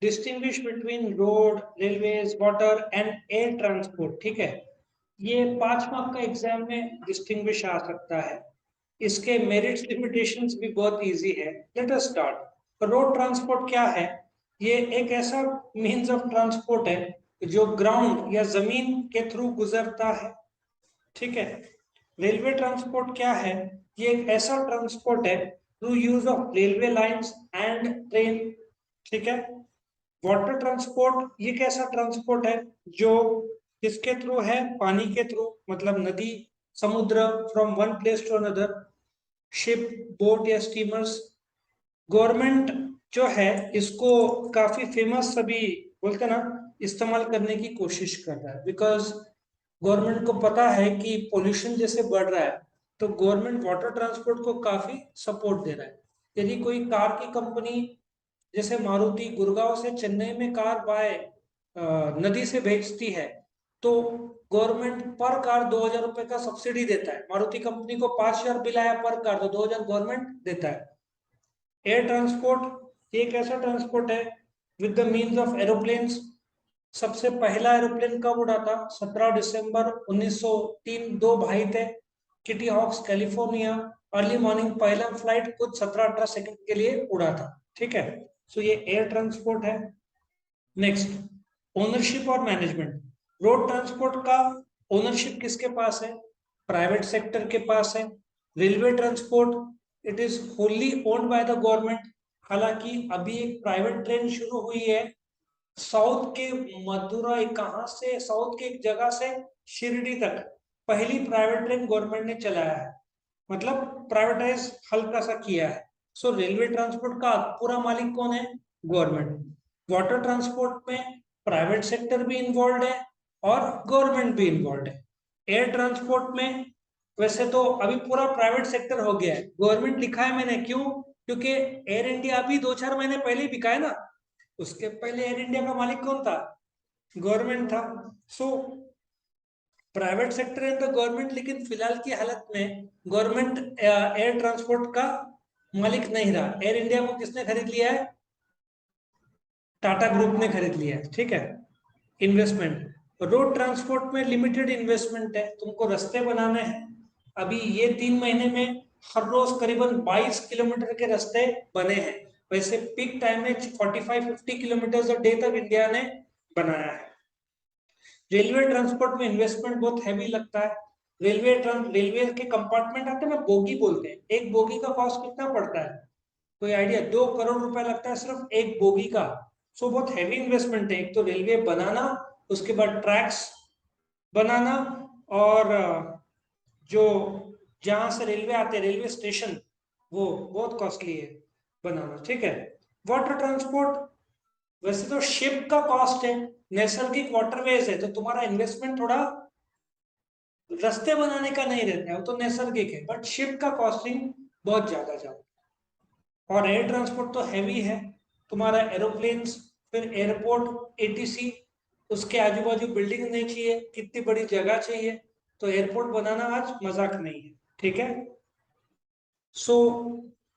Distinguish between road, railways, water and air transport. ठीक है, ये 5 मार्क का एग्जाम में डिस्टिंग्विश आ सकता है। इसके मेरिट्स लिमिटेशंस भी बहुत इजी है। Let us start. Road transport क्या है? ये एक ऐसा मीन्स ऑफ ट्रांसपोर्ट है जो ग्राउंड या जमीन के थ्रू गुजरता है। ठीक है। रेलवे ट्रांसपोर्ट क्या है? ये एक ऐसा ट्रांसपोर्ट है through use of railway lines and train. ठीक है। वाटर ट्रांसपोर्ट ये कैसा ट्रांसपोर्ट है जो किसके थ्रू है? पानी के थ्रू, मतलब नदी, समुद्र, from one place to another, ship, boat या स्टीमर्स। गवर्नमेंट जो है इसको काफी फेमस सभी बोलते ना इस्तेमाल करने की कोशिश कर रहा है, बिकॉज गवर्नमेंट को पता है कि पोल्यूशन जैसे बढ़ रहा है, तो गवर्नमेंट वाटर ट्रांसपोर्ट को काफी सपोर्ट दे रहा है। यदि कोई कार की कंपनी जैसे मारुति गुड़गांव से चेन्नई में कार बाय नदी से भेजती है, तो गवर्नमेंट पर कार 2,000 रुपए का सब्सिडी देता है। मारुति कंपनी को 5,000 बिल आया पर कार, तो 2,000 गवर्नमेंट देता है। एयर ट्रांसपोर्ट एक ऐसा ट्रांसपोर्ट है with the means of aeroplanes. सबसे पहला एरोप्लेन कब उड़ा था? 17 दिसंबर 1903। दो भाई थे, Kitty Hawks, California. Early morning पहला फ्लाइट कुछ 17-18 सेकंड के लिए उड़ा था। ठीक है, सो ये एयर ट्रांसपोर्ट है। नेक्स्ट, ओनरशिप और मैनेजमेंट। रोड ट्रांसपोर्ट का ओनरशिप किसके पास है? प्राइवेट सेक्टर के पास है। Railway transport it is wholly owned by the government. हालांकि अभी एक प्राइवेट ट्रेन शुरू हुई है साउथ के मदुरई, कहां से, साउथ के एक जगह से शिरडी तक। पहली प्राइवेट ट्रेन गवर्नमेंट ने चलाया है, मतलब प्राइवेटाइज हल्का सा किया है। सो रेलवे ट्रांसपोर्ट का पूरा मालिक कौन है? गवर्नमेंट। वाटर ट्रांसपोर्ट में प्राइवेट सेक्टर भी इन्वॉल्व है और गवर्नमेंट भी इन्वॉल्व है। एयर ट्रांसपोर्ट में वैसे तो अभी पूरा प्राइवेट सेक्टर हो गया है, गवर्नमेंट लिखा है मैंने, क्यों? क्योंकि एयर इंडिया अभी 2-4 महीने पहले ही बिका है ना। उसके पहले एयर इंडिया का मालिक कौन था? गवर्नमेंट था। So private sector and the government, लेकिन फिलहाल की हालत में गवर्नमेंट एयर ट्रांसपोर्ट का मालिक नहीं रहा। एयर इंडिया को किसने खरीद लिया है? टाटा ग्रुप ने खरीद लिया है। ठीक है। इन्वेस्टमेंट, रोड ट्रांसपोर्ट में लिमिटेड इन्वेस्टमेंट है, तुमको रास्ते बनाने हैं। अभी ये 3 महीने में हर रोज करीबन 22 किलोमीटर के रास्ते बने हैं। वैसे पीक टाइम में 45-50 किलोमीटर डे तक इंडिया ने बनाया है। रेलवे ट्रांसपोर्ट में इन्वेस्टमेंट बहुत हैवी लगता है। रेलवे के कंपार्टमेंट आते हैं ना, बोगी बोलते हैं। एक बोगी का कॉस्ट कितना पड़ता है? कोई आइडिया? 2 करोड़ रुपए लगता है सिर्फ एक बोगी का। सो बहुत हैवी इन्वेस्टमेंट है। एक तो रेलवे बनाना, उसके बाद ट्रैक्स बनाना, और जो जहां से रेलवे आते हैं, रेलवे स्टेशन, वो बहुत कॉस्टली है बनाना। ठीक है। वाटर ट्रांसपोर्ट, वैसे तो शिप का कॉस्ट है, नैसर्गिक वाटरवेज है, तो तुम्हारा इन्वेस्टमेंट थोड़ा रास्ते बनाने का नहीं रहता है, वो तो नैसर्गिक है, बट शिप का कॉस्टिंग बहुत ज्यादा जाता है। और एयर ट्रांसपोर्ट तो हैवी है, तुम्हारा एरोप्लेन्स, फिर एयरपोर्ट, एटीसी, उसके आजू बाजू बिल्डिंग नहीं चाहिए, कितनी बड़ी जगह चाहिए, तो एयरपोर्ट बनाना आज मजाक नहीं है। ठीक है। सो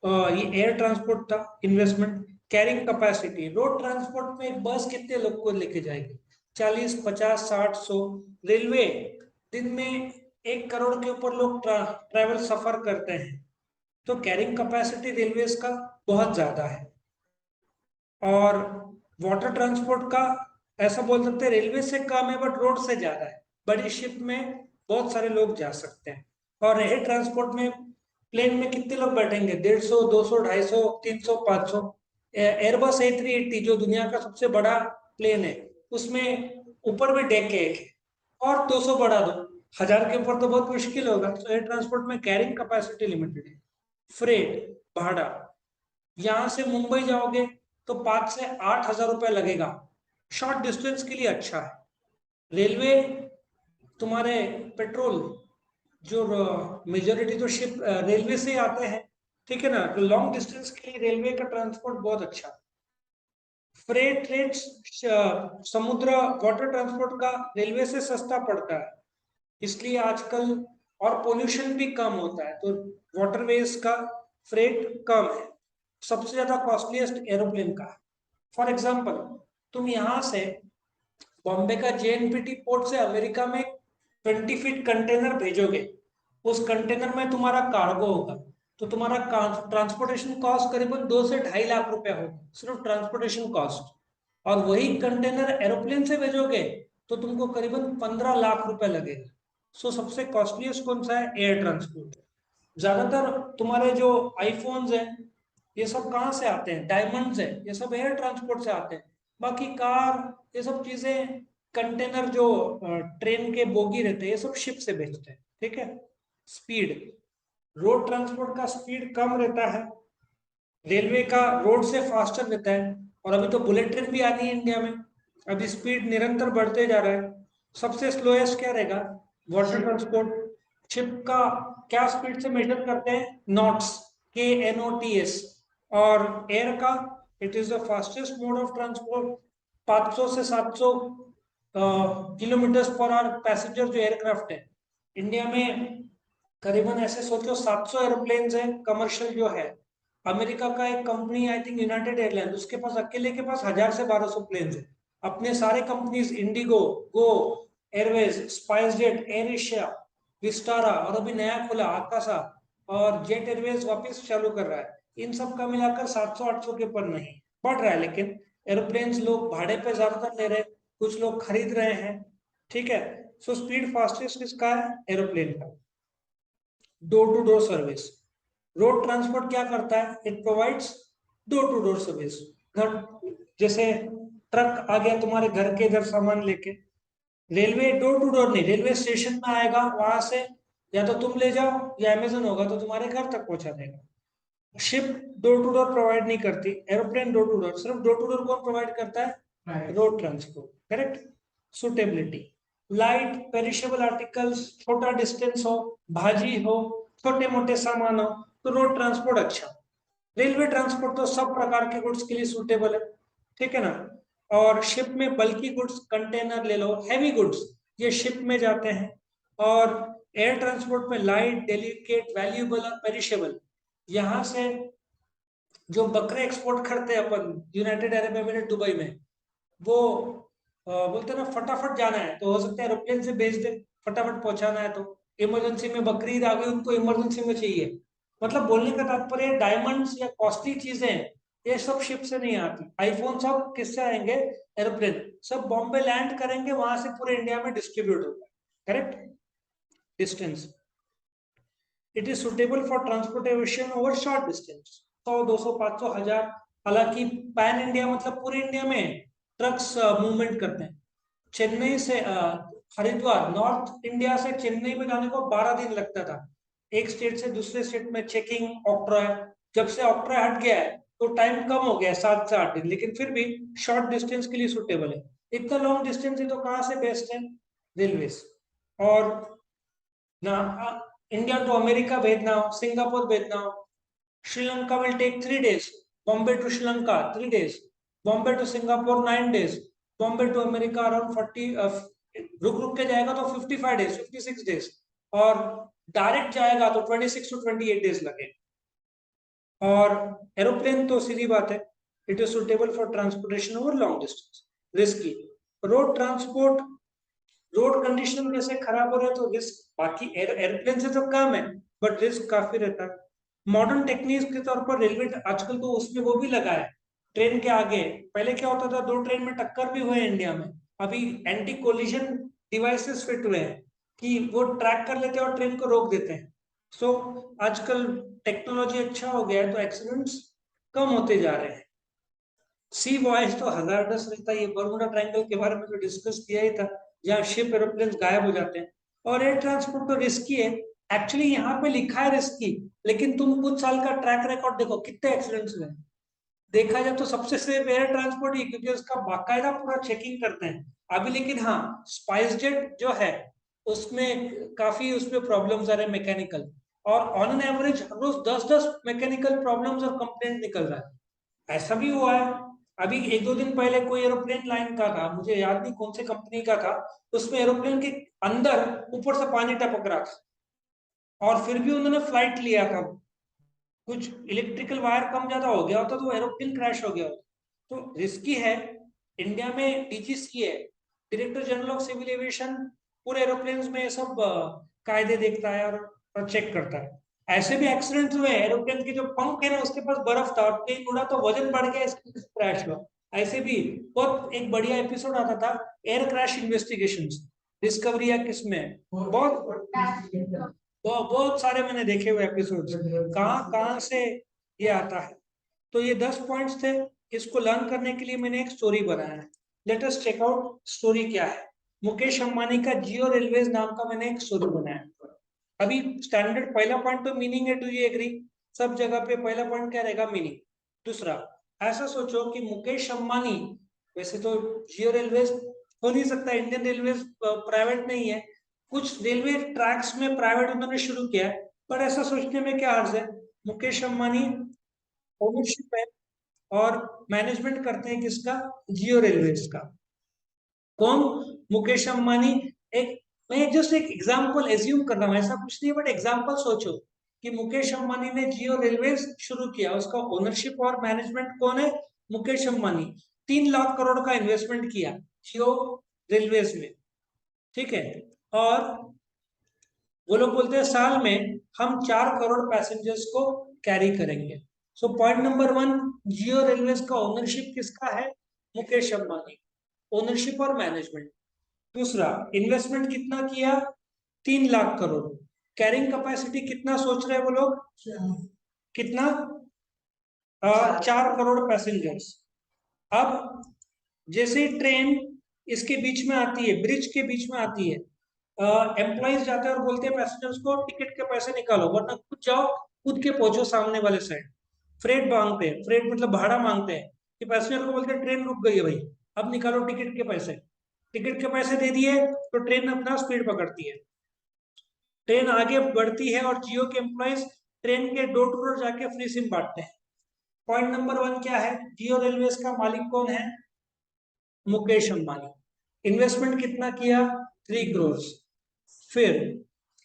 ये एयर ट्रांसपोर्ट था। Investment, carrying capacity, road transport में एक बस कितने लोग को लेके जाएगी? 40, 50, 60, 100। रेलवे दिन में 1 करोड़ के ऊपर लोग ट्रैवल सफर करते हैं, तो कैरिंग कैपेसिटी रेलवेज का बहुत ज्यादा है। और वाटर ट्रांसपोर्ट का ऐसा बोल सकते हैं रेलवे से कम है, बट रोड से ज्यादा है। बड़ी शिप में बहुत सारे लोग जा सकते हैं। और एयर ट्रांसपोर्ट में प्लेन में कितने लोग बैठेंगे? 150, 200, 250, 300, 500। एयरबस A380 जो दुनिया का सबसे बड़ा प्लेन है, उसमें ऊपर भी डेक है एक है, और 200 बढ़ा दो, 1,000 के ऊपर तो बहुत मुश्किल होगा। तो एयर ट्रांसपोर्ट में कैरिंग कैपेसिटी लिमिटेड है। फ्रेट, भाड़ा, यहां से मुंबई जाओगे तो 5 से 8 हजार रुपए लगेगा, शॉर्ट डिस्टेंस के लिए अच्छा है। रेलवे तुम्हारे पेट्रोल, जो मेजोरिटी तो शिप रेलवे से आते हैं, ठीक है ना, तो लॉन्ग डिस्टेंस के लिए रेलवे का ट्रांसपोर्ट बहुत अच्छा है। फ्रेट रेट्स, समुद्र वाटर ट्रांसपोर्ट का रेलवे से सस्ता पड़ता है, इसलिए आजकल, और पोल्यूशन भी कम होता है, तो वाटरवेज का फ्रेट कम है। सबसे ज्यादा कॉस्टलीस्ट एरोप्लेन का है। फॉर एग्जाम्पल तुम यहाँ से बॉम्बे का जेएनपीटी पोर्ट से अमेरिका में 20 फीट कंटेनर भेजोगे, उस कंटेनर में तुम्हारा कार्गो होगा, तो तुम्हारा ट्रांसपोर्टेशन कॉस्ट करीबन 2 से 2.5 लाख रुपया होगा, सिर्फ ट्रांसपोर्टेशन कॉस्ट। और वही कंटेनर एरोप्लेन से भेजोगे तो तुमको करीबन 15 लाख रुपए लगेगा। सो सबसे कॉस्टलीस्ट कौन सा है? Air transport. ज्यादातर तुम्हारे जो आईफोन्स हैं ये सब कहाँ से आते हैं? डायमंड्स है, ये सब एयर ट्रांसपोर्ट से आते हैं। बाकी कार, ये सब चीजें, कंटेनर जो ट्रेन के बोगी रहते हैं, ये सब शिप से भेजते हैं। ठीक है। स्पीड, रोड ट्रांसपोर्ट का स्पीड कम रहता है, रेलवे का रोड से फास्टर रहता है। और अभी तो बुलेट ट्रेन भी आनी है इंडिया में, अभी स्पीड निरंतर बढ़ते जा रहा है। सबसे स्लोएस्ट क्या रहेगा? Water transport. शिप का क्या स्पीड से मेजर करते हैं? Knots, KNOTS। और एयर का, it is the fastest mode of transport. 500 से 700 किलोमीटर पर आवर पैसेंजर जो एयरक्राफ्ट है इंडिया में, करीबन ऐसे सोचो 700 एरोप्लेन है कमर्शियल जो है। अमेरिका का एक company I think United airline, उसके पास अकेले के पास 1000 से 1200 प्लेन है। अपने सारे companies IndiGo, Go Airways, SpiceJet, AirAsia, Vistara, और अभी नया खुला आकाशा, और जेट एयरवेज वापस चालू कर रहा है, इन सब का मिलाकर 700-800 के पर नहीं बढ़ रहा है। लेकिन एरोप्लेन लोग भाड़े पे ज्यादातर ले रहे हैं, कुछ लोग खरीद रहे हैं। ठीक है। सो स्पीड फास्टेस्ट किसका है? एरोप्लेन का। Door to door service, road transport क्या करता है? It provides door to door service. घर, जैसे ट्रक आ गया तुम्हारे घर के इधर सामान लेके, रेलवे डोर टू डोर नहीं, रेलवे स्टेशन में आएगा, वहां से या तो तुम ले जाओ या अमेजन होगा तो तुम्हारे घर तक पहुंचा देगा। Ship door to door provide नहीं करती, एरोप्लेन डोर टू डोर। सिर्फ डोर टू डोर कौन प्रोवाइड करता है? Road transport. Correct. Suitability, light perishable articles, छोटा डिस्टेंस हो, भाजी हो, छोटे मोटे सामान हो, तो रोड ट्रांसपोर्ट अच्छा। रेलवे ट्रांसपोर्ट तो सब प्रकार के गुड्स के लिए सूटेबल है। ठीक है ना। और शिप में बल्कि गुड्स, कंटेनर ले लो, हैवी गुड्स, ये शिप में जाते हैं। और एयर ट्रांसपोर्ट में लाइट, डेलिकेट, वैल्यूएबल और पेरिशेबल। यहाँ से जो बकरे एक्सपोर्ट करते हैं अपन यूनाइटेड अरब एमिरेट, दुबई में, वो बोलते हैं ना फटाफट जाना है तो हो सकता है एरोप्लेन से भेज दे, फटाफट पहुंचाना है तो। इमरजेंसी में बकरीद आ गई, उनको इमरजेंसी में चाहिए। मतलब बोलने का तात्पर्य, डायमंड्स या कॉस्टली चीजें ये सब शिप से नहीं आती। आईफोन सब किससे आएंगे? एरोप्लेन। सब बॉम्बे लैंड करेंगे, वहां से पूरे इंडिया में डिस्ट्रीब्यूट होगा। Correct. Distance, it is suitable for transportation over short distance, 100, 200, 500, 1000। हालांकि पैन इंडिया मतलब पूरे इंडिया में ट्रक्स मूवमेंट करते हैं। चेन्नई से हरिद्वार, नॉर्थ इंडिया से चेन्नई में जाने को 12 दिन लगता था, एक स्टेट से दूसरे स्टेट में चेकिंग, ऑक्ट्रॉय। जब से ऑक्ट्रॉय हट गया है तो टाइम कम हो गया है, 7 से 8 दिन, लेकिन फिर भी शॉर्ट डिस्टेंस के लिए सुटेबल है। इतना लॉन्ग डिस्टेंस है तो कहाँ से बेस्ट है? रेलवेज। और ना इंडिया टू अमेरिका भेजना हो, सिंगापुर भेजना हो, Sri Lanka will take 3 days, Bombay to Sri Lanka 3 days, Bombay to Singapore 9 days, Bombay to America around 40, रुक रुक के जाएगा तो 55 days, 56 days, और डायरेक्ट जाएगा तो 26 to 28 days लगे। और एरोप्लेन तो सीधी बात है, it is suitable for transportation over long distance. Risky, road transport, road condition जैसे खराब हो रहे हैं तो रिस्क, बाकी एयरप्लेन से तो कम है बट रिस्क काफी रहता है। मॉडर्न टेक्निक के तौर पर रेलवे आजकल तो उसमें वो भी लगा है, ट्रेन के आगे। पहले क्या होता था, 2 ट्रेन में टक्कर भी हुए इंडिया में, अभी एंटी कोलिजन डिवाइसेस फिट हुए हैं कि वो ट्रैक कर लेते हैं और ट्रेन को रोक देते हैं। सो आजकल टेक्नोलॉजी अच्छा हो गया है तो एक्सीडेंट्स कम होते जा रहे हैं। सी वॉयस तो हजारदस रहता है, ये बर्मुडा ट्रायंगल के बारे में तो डिस्कस किया ही था, जहाँ शिप एरोप्लेन गायब हो जाते हैं। और एयर ट्रांसपोर्ट तो रिस्की है, एक्चुअली यहाँ पे लिखा है रिस्की, लेकिन तुम कुछ साल का ट्रैक रिकॉर्ड देखो कितने एक्सीडेंट्स हुए। देखा जाए तो सबसे सेफ एयर ट्रांसपोर्ट ही, क्योंकि उसका बाकायदा पूरा चेकिंग करते हैं अभी। लेकिन हाँ, स्पाइस जेट जो है उसमें काफी उसमें प्रॉब्लम्स आ रहे हैं मैकेनिकल, और ऑन एन एवरेज हर रोज 10-10 मैकेनिकल प्रॉब्लम्स और कंप्लेंट निकल रहा है। ऐसा भी हुआ है, अभी 1-2 दिन पहले कोई एरोप्लेन लाइन का था, मुझे याद नहीं कौन से कंपनी का था, उसमें एरोप्लेन के अंदर ऊपर से पानी टपक रहा था और फिर भी उन्होंने फ्लाइट लिया था। कुछ इलेक्ट्रिकल वायर कम ज्यादा हो गया होता तो एरोप्लेन क्रैश हो गया होता। तो रिस्की है। इंडिया में डीजीसी है, director general of civil aviation, पूरे एरोप्लेन्स में सब कायदे देखता है और चेक करता है। ऐसे भी एक्सीडेंट हुए एरोप्लेन के जो पंख है ना उसके पास बर्फ था और प्लेन उड़ा तो वजन बढ़ गया, इसके क्रैश हुआ। ऐसे भी बहुत एक बढ़िया एपिसोड आता था, एयर क्रैश इन्वेस्टिगेशंस, डिस्कवरी या किसमें, बहुत बहुत सारे मैंने देखे हुए एपिसोड्स, कहाँ कहाँ से ये आता है। तो ये 10 पॉइंट्स थे। इसको लर्न करने के लिए मैंने एक स्टोरी बनाया है। Let us check out story क्या है। मुकेश अंबानी का जियो रेलवेज नाम का मैंने एक स्टोरी बनाया है। अभी स्टैंडर्ड पहला पॉइंट तो मीनिंग है, डू यू एग्री? सब जगह पे पहला पॉइंट क्या रहेगा? मीनिंग। दूसरा, ऐसा सोचो कि मुकेश अंबानी, वैसे तो जियो रेलवेज हो नहीं सकता, इंडियन रेलवेज प्राइवेट नहीं है, कुछ रेलवे ट्रैक्स में प्राइवेट उन्होंने शुरू किया है, पर ऐसा सोचने में क्या अर्ज है? मुकेश अंबानी ओनरशिप है और मैनेजमेंट करते हैं किसका? जियो रेलवेज का। कौन? मुकेश अंबानी। एक, मैं जस्ट एक एग्जांपल एज्यूम कर रहा हूँ, ऐसा कुछ नहीं, बट एग्जांपल सोचो कि मुकेश अंबानी ने जियो रेलवेज शुरू किया, उसका ओनरशिप और मैनेजमेंट कौन है? मुकेश अंबानी। 3 लाख करोड़ का इन्वेस्टमेंट किया जियो रेलवेज में, ठीक है। और वो लोग बोलते हैं साल में हम 4 करोड़ पैसेंजर्स को कैरी करेंगे। सो पॉइंट नंबर 1, जियो रेलवेज का ओनरशिप किसका है? मुकेश अंबानी, ओनरशिप और मैनेजमेंट। दूसरा, इन्वेस्टमेंट कितना किया? 3 लाख करोड़। कैरिंग कैपेसिटी कितना सोच रहे हैं वो लोग? कितना? 4 करोड़ पैसेंजर्स। अब जैसे ही ट्रेन इसके बीच में आती है, ब्रिज के बीच में आती है, एम्प्लॉइज जाते हैं और बोलते हैं पैसेंजर्स को टिकट के पैसे निकालो वरना खुद जाओ, खुद के पहुंचो सामने वाले साइड। फ्रेट मांगते हैं, फ्रेट मतलब भाड़ा मांगते हैं, कि पैसेंजर को बोलते हैं ट्रेन रुक गई है भाई, अब निकालो टिकट के पैसे। टिकट के पैसे दे दिए तो ट्रेन अपना स्पीड पकड़ती है, ट्रेन आगे बढ़ती है और जियो के एम्प्लॉइज ट्रेन के डोर टू डोर जाके फ्री सिम बांटते हैं। पॉइंट नंबर 1 क्या है? जियो रेलवेज का मालिक कौन है? मुकेश अंबानी। इन्वेस्टमेंट कितना किया? 3 करोड़। फिर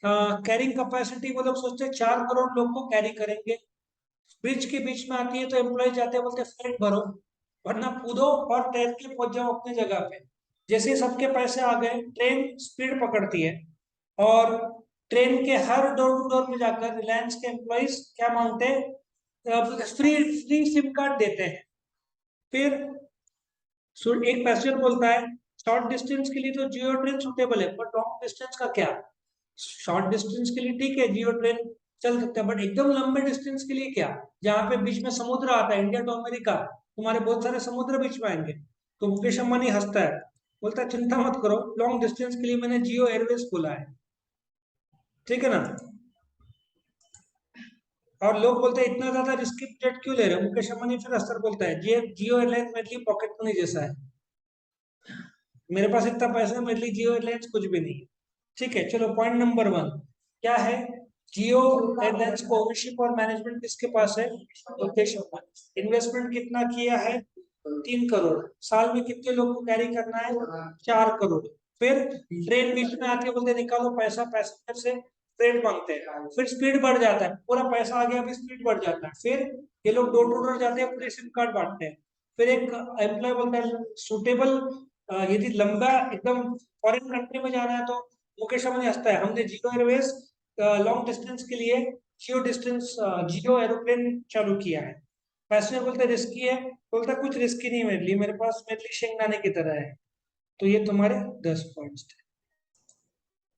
कैरिंग कैपेसिटी वो लोग सोचते हैं 4 करोड़ लोग को कैरी करेंगे। ब्रिज के बीच में आती है तो एम्प्लॉय जाते हैं, बोलते हैं फ्रेट भरो वरना कूदो और ट्रेन के पहुंच जाओ अपनी जगह पे। जैसे ही सबके पैसे आ गए, ट्रेन स्पीड पकड़ती है और ट्रेन के हर डोर टू डोर में जाकर रिलायंस के एम्प्लॉइज क्या मांगते हैं? फ्री फ्री सिम कार्ड देते हैं। फिर एक पैसेंजर बोलता है शॉर्ट डिस्टेंस के लिए तो जियो ट्रेन सुटेबल है, पर लॉन्ग डिस्टेंस का क्या? शॉर्ट डिस्टेंस के लिए ठीक है जियो ट्रेन चल सकता है, बट एकदम लंबे डिस्टेंस के लिए क्या? जहाँ पे बीच में समुद्र आता है, इंडिया टू अमेरिका, तुम्हारे बहुत सारे समुद्र बीच में आएंगे। तो मुकेश अंबानी हंसता है, बोलता है चिंता मत करो, लॉन्ग डिस्टेंस के लिए मैंने जियो एयरवेज खोला है, ठीक है ना। और लोग बोलते हैं इतना ज्यादा रिस्की जेट क्यों ले रहे हो? मुकेश अंबानी फिर हंसकर बोलता है जियो एयरलाइंस मेरे लिए पॉकेट मनी जैसा है, मेरे पास इतना पैसा है, मेरे लिए जियो एयरलाइंस कुछ भी नहीं है। ठीक है, चलो पॉइंट नंबर 1 क्या है? जियो एयरलाइंस को ओनरशिप और मैनेजमेंट किसके पास है? मुकेश अंबानी। इन्वेस्टमेंट कितना किया है? 3 करोड़। साल में कितने लोग को कैरी करना है? 4 करोड़। फिर ट्रेन बीच में आके बोलते निकालो पैसा, पैसेंजर से ट्रेन मांगते हैं, फिर स्पीड बढ़ जाता है, पूरा पैसा आ गया, अभी स्पीड बढ़ जाता है। फिर ये लोग डोर टू डोर जाते हैं, पूरे सिम कार्ड बांटते हैं। फिर एक एम्प्लॉय बोलता है सुटेबल, यदि लंबा एकदम फॉरेन कंट्री में जाना है तो मुकेश अंबानी हंसता है, हमने जियो एयरवेज लॉन्ग डिस्टेंस के लिए जियो एरोप्लेन चालू किया है। पैसेंजर बोलते रिस्की है, बोलता कुछ रिस्की नहीं मेरे लिए, मेरे लिए शेंगदाने की तरह है। तो ये तुम्हारे 10 पॉइंट्स थे।